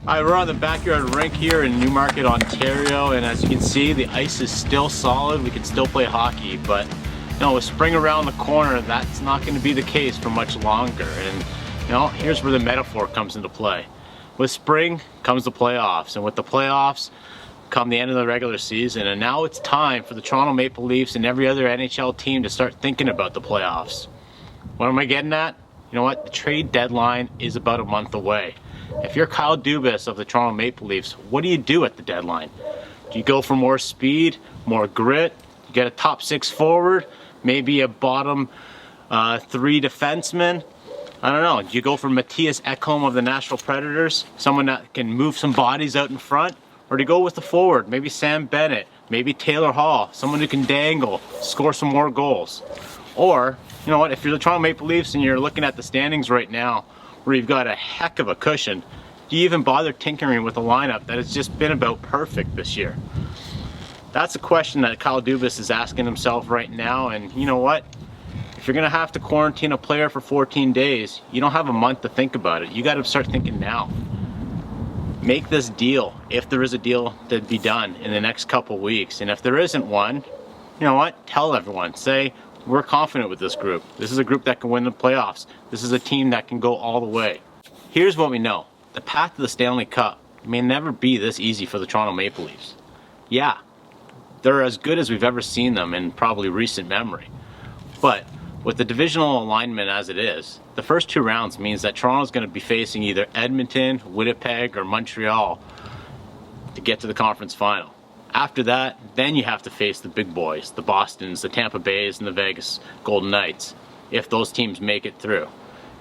Alright, we're on the backyard rink here in Newmarket, Ontario, and as you can see, the ice is still solid. We can still play hockey, but you know, with spring around the corner, that's not going to be the case for much longer. And you know, here's where the metaphor comes into play. With spring comes the playoffs, and with the playoffs come the end of the regular season, and now it's time for the Toronto Maple Leafs and every other NHL team to start thinking about the playoffs. What am I getting at? You know what? The trade deadline is about a month away. If you're Kyle Dubas of the Toronto Maple Leafs, what do you do at the deadline? Do you go for more speed, more grit, you get a top 6 forward, maybe a bottom 3 defenseman? I don't know. Do you go for Mattias Ekholm of the Nashville Predators, someone that can move some bodies out in front? Or do you go with the forward, maybe Sam Bennett, maybe Taylor Hall, someone who can dangle, score some more goals? Or, you know what, if you're the Toronto Maple Leafs and you're looking at the standings right now, where you've got a heck of a cushion, do you even bother tinkering with a lineup that has just been about perfect this year? That's a question that Kyle Dubas is asking himself right now, and you know what? If you're gonna have to quarantine a player for 14 days, you don't have a month to think about it. You gotta start thinking now. Make this deal, if there is a deal to be done in the next couple weeks, and if there isn't one, you know what? Tell everyone, say, we're confident with this group. This is a group that can win the playoffs. This is a team that can go all the way. Here's what we know. The path to the Stanley Cup may never be this easy for the Toronto Maple Leafs. Yeah, they're as good as we've ever seen them in probably recent memory. But with the divisional alignment as it is, the first 2 rounds means that Toronto's going to be facing either Edmonton, Winnipeg, or Montreal to get to the conference final. After that, then you have to face the big boys, the Bostons, the Tampa Bays, and the Vegas Golden Knights, if those teams make it through.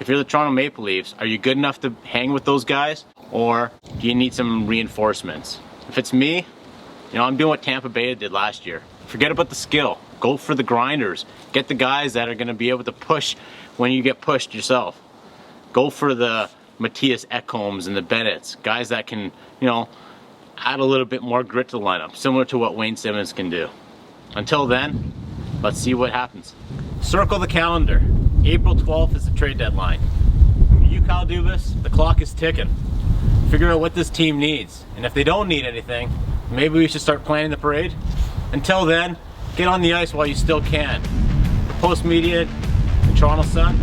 If you're the Toronto Maple Leafs, are you good enough to hang with those guys, or do you need some reinforcements? If it's me, you know, I'm doing what Tampa Bay did last year. Forget about the skill. Go for the grinders. Get the guys that are going to be able to push when you get pushed yourself. Go for the Mattias Ekholms and the Bennetts, guys that can, you know, add a little bit more grit to the lineup, similar to what Wayne Simmons can do. Until then, let's see what happens. Circle the calendar. April 12th is the trade deadline. For you, Kyle Dubas, the clock is ticking. Figure out what this team needs, and if they don't need anything, maybe we should start planning the parade. Until then, get on the ice while you still can. The Post Media, the Toronto Sun,